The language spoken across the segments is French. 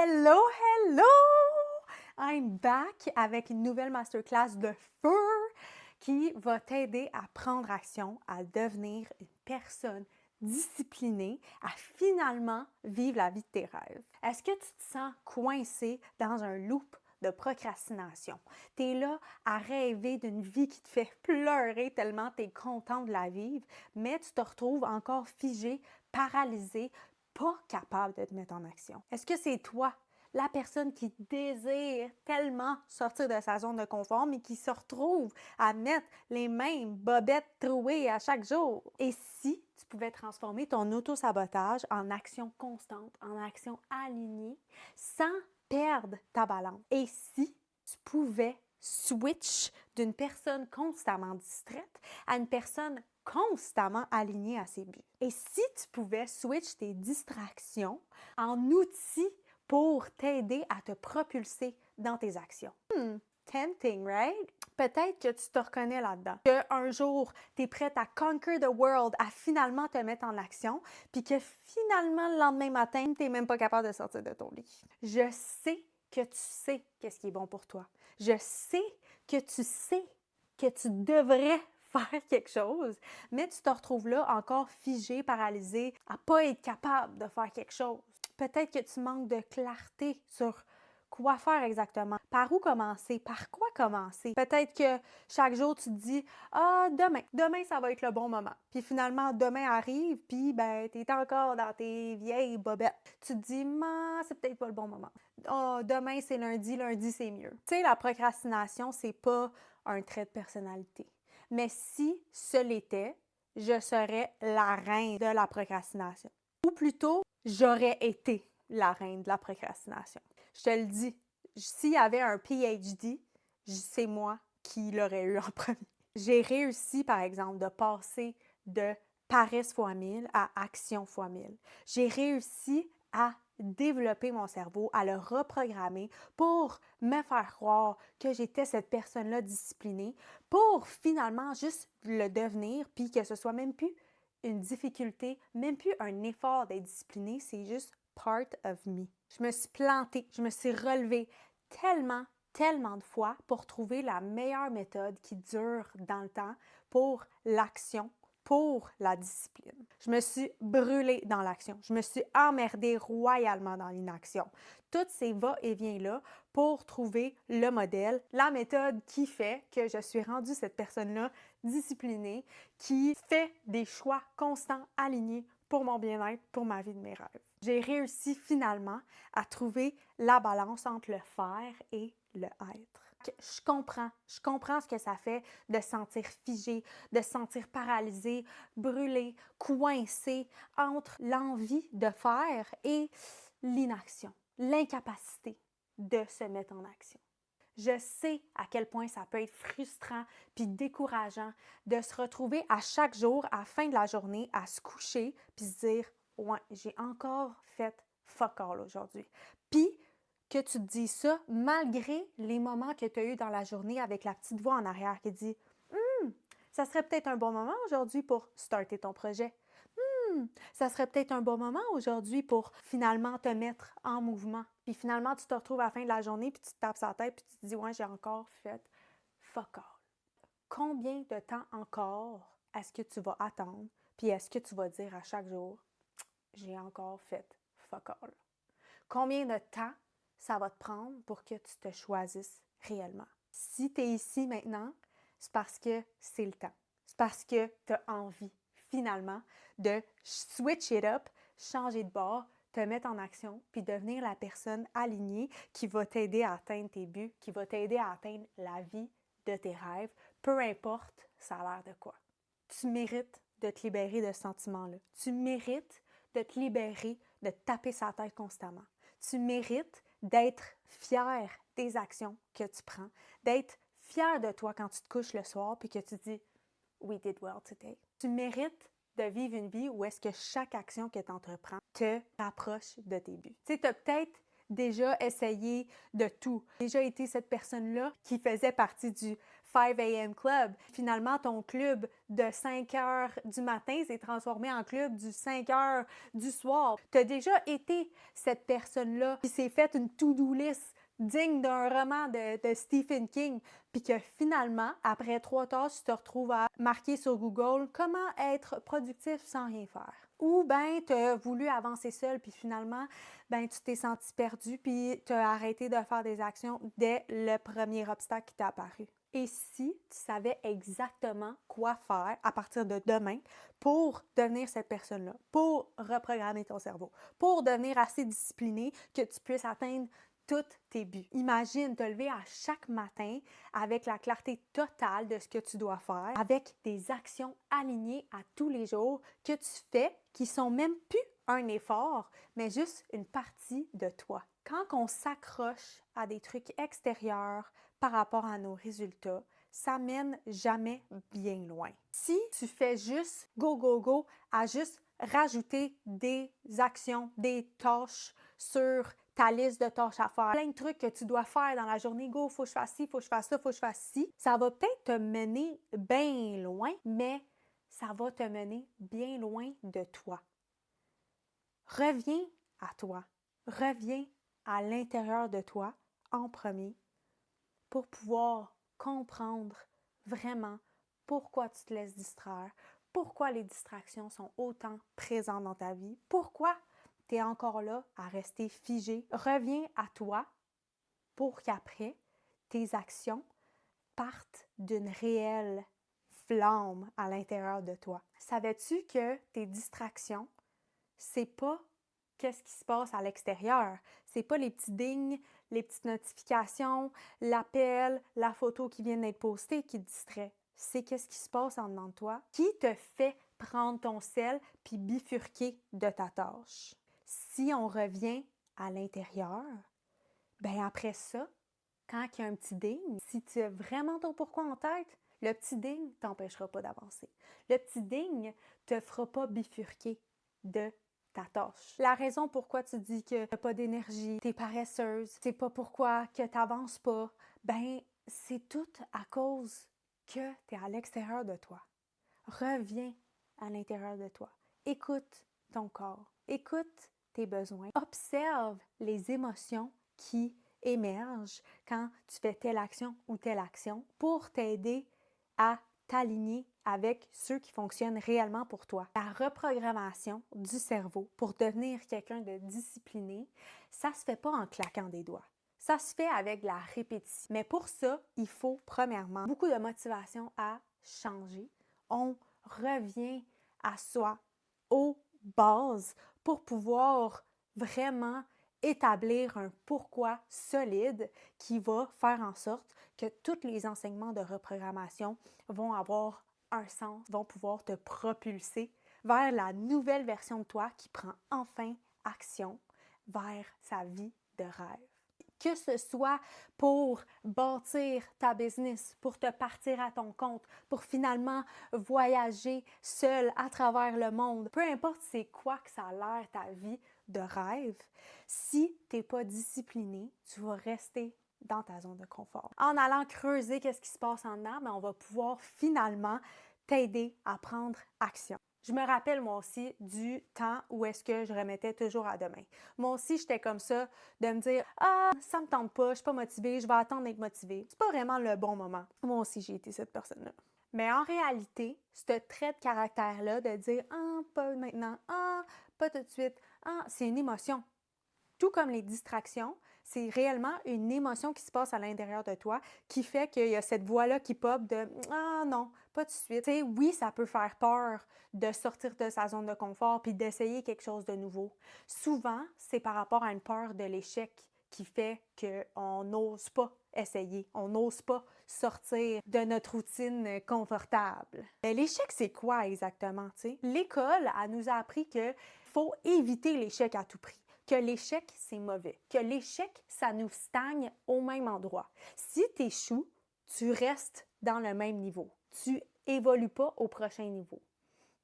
Hello, hello! I'm back avec une nouvelle masterclass de feu qui va t'aider à prendre action, à devenir une personne disciplinée, à finalement vivre la vie de tes rêves. Est-ce que tu te sens coincé dans un loop de procrastination? Tu es là à rêver d'une vie qui te fait pleurer tellement tu es content de la vivre, mais tu te retrouves encore figé, paralysé, pas capable de te mettre en action. Est-ce que c'est toi, la personne qui désire tellement sortir de sa zone de confort, mais qui se retrouve à mettre les mêmes bobettes trouées à chaque jour? Et si tu pouvais transformer ton auto-sabotage en action constante, en action alignée, sans perdre ta balance? Et si tu pouvais switch d'une personne constamment distraite à une personne constamment alignée à ses buts? Et si tu pouvais switch tes distractions en outils pour t'aider à te propulser dans tes actions? Tempting, right? Peut-être que tu te reconnais là-dedans. Qu'un jour, tu es prête à conquer the world, à finalement te mettre en action, puis que finalement, le lendemain matin, tu n'es même pas capable de sortir de ton lit. Je sais que tu sais qu'est-ce qui est bon pour toi. Je sais que tu devrais faire quelque chose, mais tu te retrouves là encore figé, paralysé, à pas être capable de faire quelque chose. Peut-être que tu manques de clarté sur quoi faire exactement, par où commencer, par quoi commencer. Peut-être que chaque jour tu te dis « Ah, demain ça va être le bon moment ». Puis finalement, demain arrive, puis ben, tu es encore dans tes vieilles bobettes. Tu te dis « c'est peut-être pas le bon moment ». Oh, demain c'est lundi, lundi c'est mieux. Tu sais, la procrastination, c'est pas un trait de personnalité. Mais si ce l'était, je serais la reine de la procrastination. Ou plutôt, j'aurais été la reine de la procrastination. Je te le dis, s'il y avait un PhD, c'est moi qui l'aurais eu en premier. J'ai réussi, par exemple, de passer de paresse fois 1000 à action fois 1000. J'ai réussi à développer mon cerveau, à le reprogrammer pour me faire croire que j'étais cette personne-là disciplinée, pour finalement juste le devenir, puis que ce soit même plus une difficulté, même plus un effort d'être discipliné, c'est juste part of me. Je me suis plantée, je me suis relevée tellement de fois pour trouver la meilleure méthode qui dure dans le temps pour l'action, pour la discipline. Je me suis brûlée dans l'action. Je me suis emmerdée royalement dans l'inaction. Toutes ces va-et-vient-là pour trouver le modèle, la méthode qui fait que je suis rendue cette personne-là disciplinée, qui fait des choix constants, alignés pour mon bien-être, pour ma vie de mes rêves. J'ai réussi finalement à trouver la balance entre le faire et le être. Je comprends ce que ça fait de se sentir figé, de se sentir paralysé, brûlé, coincé entre l'envie de faire et l'inaction, l'incapacité de se mettre en action. Je sais à quel point ça peut être frustrant puis décourageant de se retrouver à chaque jour, à la fin de la journée, à se coucher puis se dire « Ouais, j'ai encore fait fuck all aujourd'hui. » Puis que tu te dis ça malgré les moments que tu as eus dans la journée avec la petite voix en arrière qui dit « ça serait peut-être un bon moment aujourd'hui pour starter ton projet. Ça serait peut-être un bon moment aujourd'hui pour finalement te mettre en mouvement. » Puis finalement, tu te retrouves à la fin de la journée, puis tu te tapes sa tête, puis tu te dis « Ouais, j'ai encore fait fuck all. » Combien de temps encore est-ce que tu vas attendre, puis est-ce que tu vas dire à chaque jour « J'ai encore fait fuck all. » Combien de temps ça va te prendre pour que tu te choisisses réellement? Si tu es ici maintenant, c'est parce que c'est le temps. C'est parce que tu as envie, finalement, de switch it up, changer de bord, te mettre en action, puis devenir la personne alignée qui va t'aider à atteindre tes buts, qui va t'aider à atteindre la vie de tes rêves, peu importe ça a l'air de quoi. Tu mérites de te libérer de ce sentiment-là. Tu mérites de te libérer de te taper sa tête constamment. Tu mérites d'être fier des actions que tu prends, d'être fier de toi quand tu te couches le soir puis que tu dis « We did well today ». Tu mérites de vivre une vie où est-ce que chaque action que tu entreprends te rapproche de tes buts. Tu sais, tu as peut-être déjà essayé de tout. Déjà été cette personne-là qui faisait partie du 5 a.m. Club. Finalement, ton club de 5 heures du matin s'est transformé en club du 5 heures du soir. Tu as déjà été cette personne-là qui s'est faite une to-do list digne d'un roman de Stephen King, puis que finalement, après 3 tâches, tu te retrouves à marquer sur Google « Comment être productif sans rien faire ». Ou bien tu as voulu avancer seul, puis finalement, ben tu t'es senti perdu, puis tu as arrêté de faire des actions dès le premier obstacle qui t'est apparu. Et si tu savais exactement quoi faire à partir de demain pour devenir cette personne-là, pour reprogrammer ton cerveau, pour devenir assez discipliné que tu puisses atteindre tous tes buts. Imagine te lever à chaque matin avec la clarté totale de ce que tu dois faire, avec des actions alignées à tous les jours que tu fais, qui sont même plus un effort, mais juste une partie de toi. Quand on s'accroche à des trucs extérieurs par rapport à nos résultats, ça mène jamais bien loin. Si tu fais juste go, go, go à juste rajouter des actions, des tâches sur ta liste de tâches à faire, plein de trucs que tu dois faire dans la journée, go, faut que je fasse ci, faut que je fasse ça, faut que je fasse ci, ça va peut-être te mener bien loin, mais ça va te mener bien loin de toi. Reviens à toi, reviens à l'intérieur de toi en premier pour pouvoir comprendre vraiment pourquoi tu te laisses distraire, pourquoi les distractions sont autant présentes dans ta vie, pourquoi tu es encore là à rester figé. Reviens à toi pour qu'après, tes actions partent d'une réelle flamme à l'intérieur de toi. Savais-tu que tes distractions, c'est pas qu'est-ce qui se passe à l'extérieur. C'est pas les petits dings, les petites notifications, l'appel, la photo qui vient d'être postée qui te distrait. C'est qu'est-ce qui se passe en dedans de toi qui te fait prendre ton sel puis bifurquer de ta tâche. Si on revient à l'intérieur, ben après ça, quand il y a un petit ding, si tu as vraiment ton pourquoi en tête, le petit ding ne t'empêchera pas d'avancer. Le petit ding ne te fera pas bifurquer de ta tâche. La raison pourquoi tu dis que tu n'as pas d'énergie, tu es paresseuse, c'est pas pourquoi que tu n'avances pas, ben c'est tout à cause que tu es à l'extérieur de toi. Reviens à l'intérieur de toi. Écoute ton corps. Écoute tes besoins. Observe les émotions qui émergent quand tu fais telle action ou telle action pour t'aider à t'aligner avec ceux qui fonctionnent réellement pour toi. La reprogrammation du cerveau pour devenir quelqu'un de discipliné, ça se fait pas en claquant des doigts. Ça se fait avec la répétition. Mais pour ça, il faut premièrement beaucoup de motivation à changer. On revient à soi, aux bases, pour pouvoir vraiment établir un pourquoi solide qui va faire en sorte que tous les enseignements de reprogrammation vont avoir un sens, vont pouvoir te propulser vers la nouvelle version de toi qui prend enfin action vers sa vie de rêve. Que ce soit pour bâtir ta business, pour te partir à ton compte, pour finalement voyager seul à travers le monde, peu importe c'est quoi que ça a l'air ta vie de rêve, si tu n'es pas discipliné, tu vas rester dans ta zone de confort. En allant creuser qu'est-ce qui se passe en dedans, on va pouvoir finalement t'aider à prendre action. Je me rappelle, moi aussi, du temps où est-ce que je remettais toujours à demain. Moi aussi, j'étais comme ça, de me dire « Ah, ça me tente pas, je suis pas motivée, je vais attendre d'être motivée. » C'est pas vraiment le bon moment. Moi aussi, j'ai été cette personne-là. Mais en réalité, ce trait de caractère-là, de dire « Ah, pas maintenant, ah, pas tout de suite, ah », c'est une émotion. Tout comme les distractions, c'est réellement une émotion qui se passe à l'intérieur de toi qui fait qu'il y a cette voix-là qui pop de « Ah non, pas tout de suite ». Tu sais, oui, ça peut faire peur de sortir de sa zone de confort puis d'essayer quelque chose de nouveau. Souvent, c'est par rapport à une peur de l'échec qui fait qu'on n'ose pas essayer, on n'ose pas sortir de notre routine confortable. Mais l'échec, c'est quoi exactement, tu sais? L'école, elle nous a appris qu'il faut éviter l'échec à tout prix. Que l'échec, c'est mauvais. Que l'échec, ça nous stagne au même endroit. Si tu échoues, tu restes dans le même niveau. Tu évolues pas au prochain niveau.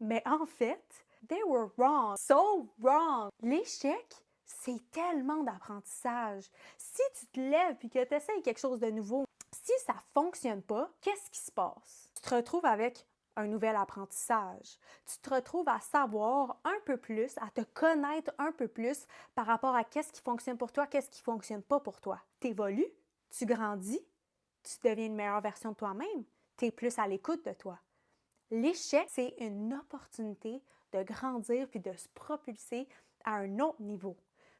Mais en fait, they were wrong. So wrong. L'échec, c'est tellement d'apprentissage. Si tu te lèves et que tu essaies quelque chose de nouveau, si ça ne fonctionne pas, qu'est-ce qui se passe? Tu te retrouves avec un nouvel apprentissage. Tu te retrouves à savoir un peu plus, à te connaître un peu plus par rapport à qu'est-ce qui fonctionne pour toi, qu'est-ce qui ne fonctionne pas pour toi. Tu évolues, tu grandis, tu deviens une meilleure version de toi-même, tu es plus à l'écoute de toi. L'échec, c'est une opportunité de grandir puis de se propulser à un autre niveau.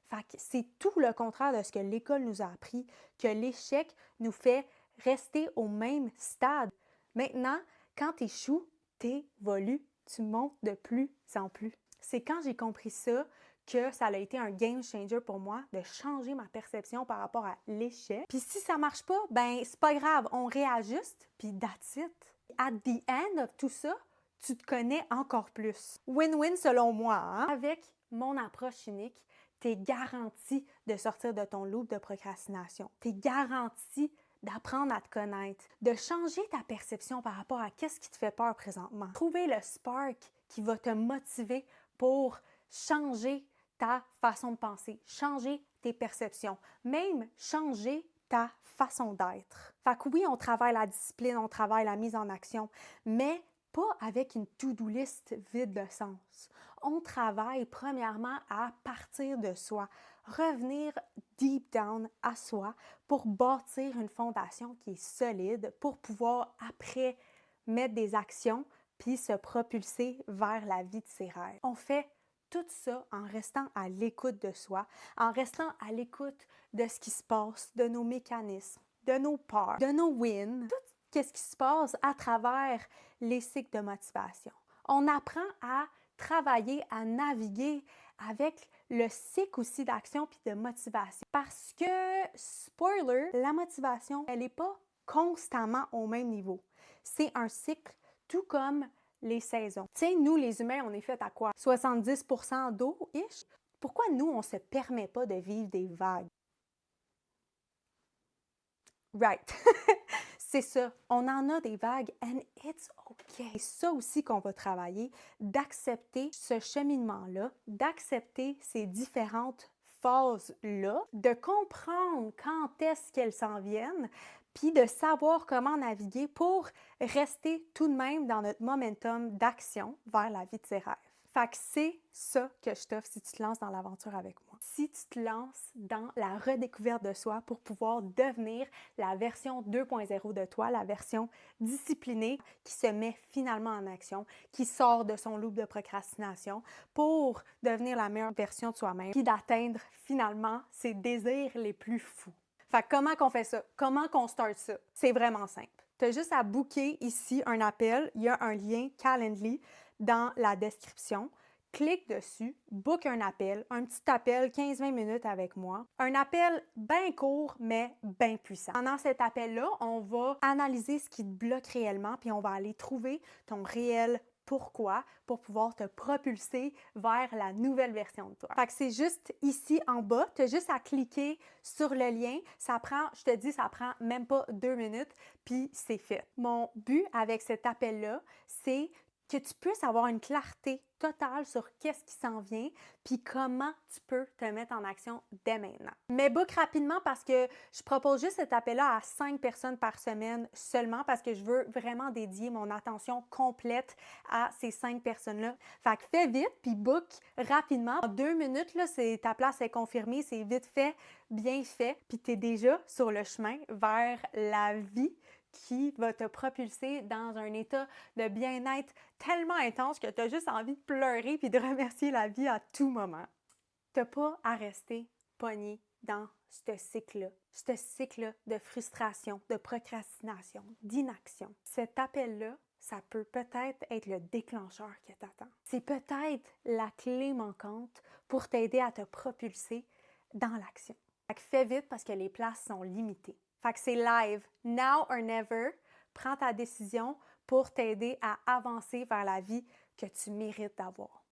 Fait que c'est tout le contraire de ce que l'école nous a appris, que l'échec nous fait rester au même stade. Maintenant, quand tu échoues, tu évolues, tu montes de plus en plus. C'est quand j'ai compris ça que ça a été un game changer pour moi de changer ma perception par rapport à l'échec. Puis si ça marche pas, ben c'est pas grave, on réajuste, puis that's it. At the end of tout ça, tu te connais encore plus. Win-win selon moi, hein? Avec mon approche unique, tu es garanti de sortir de ton loop de procrastination. Tu es garanti d'apprendre à te connaître, de changer ta perception par rapport à qu'est-ce qui te fait peur présentement. Trouver le spark qui va te motiver pour changer ta façon de penser, changer tes perceptions, même changer ta façon d'être. Fait que oui, on travaille la discipline, on travaille la mise en action, mais pas avec une to-do list vide de sens. On travaille premièrement à partir de soi, revenir deep down à soi pour bâtir une fondation qui est solide pour pouvoir après mettre des actions puis se propulser vers la vie de ses rêves. On fait tout ça en restant à l'écoute de soi, en restant à l'écoute de ce qui se passe, de nos mécanismes, de nos peurs, de nos wins, tout ce qui se passe à travers les cycles de motivation. On apprend à travailler, à naviguer avec le cycle aussi d'action puis de motivation. Parce que, spoiler, la motivation, elle n'est pas constamment au même niveau. C'est un cycle tout comme les saisons. Tu sais, nous, les humains, on est fait à quoi? 70% d'eau-ish? Pourquoi nous, on ne se permet pas de vivre des vagues? Right. C'est ça. On en a des vagues and it's okay. C'est ça aussi qu'on va travailler, d'accepter ce cheminement-là, d'accepter ces différentes phases-là, de comprendre quand est-ce qu'elles s'en viennent, puis de savoir comment naviguer pour rester tout de même dans notre momentum d'action vers la vie de ses rêves. Fait que c'est ça que je t'offre si tu te lances dans l'aventure avec moi. Si tu te lances dans la redécouverte de soi pour pouvoir devenir la version 2.0 de toi, la version disciplinée qui se met finalement en action, qui sort de son loop de procrastination pour devenir la meilleure version de soi-même, puis d'atteindre finalement ses désirs les plus fous. Fait que comment qu'on fait ça? Comment qu'on start ça? C'est vraiment simple. Tu as juste à booker ici un appel. Il y a un lien Calendly dans la description. Clique dessus, book un appel, un petit appel 15-20 minutes avec moi. Un appel bien court, mais bien puissant. Pendant cet appel-là, on va analyser ce qui te bloque réellement, puis on va aller trouver ton réel pourquoi pour pouvoir te propulser vers la nouvelle version de toi. Fait que c'est juste ici en bas, tu as juste à cliquer sur le lien. Ça prend, je te dis, ça prend même pas 2 minutes, puis c'est fait. Mon but avec cet appel-là, c'est que tu puisses avoir une clarté totale sur qu'est-ce qui s'en vient, puis comment tu peux te mettre en action dès maintenant. Mais book rapidement parce que je propose juste cet appel-là à 5 personnes par semaine seulement parce que je veux vraiment dédier mon attention complète à ces 5 personnes-là. Fait que fais vite, puis book rapidement. En 2 minutes, là, ta place est confirmée, c'est vite fait, bien fait, puis tu es déjà sur le chemin vers la vie qui va te propulser dans un état de bien-être tellement intense que tu as juste envie de pleurer puis de remercier la vie à tout moment. Tu n'as pas à rester pogné dans ce cycle de frustration, de procrastination, d'inaction. Cet appel-là, ça peut peut-être être le déclencheur qui t'attend. C'est peut-être la clé manquante pour t'aider à te propulser dans l'action. Fait que fais vite parce que les places sont limitées. Fait que c'est live, now or never. Prends ta décision pour t'aider à avancer vers la vie que tu mérites d'avoir.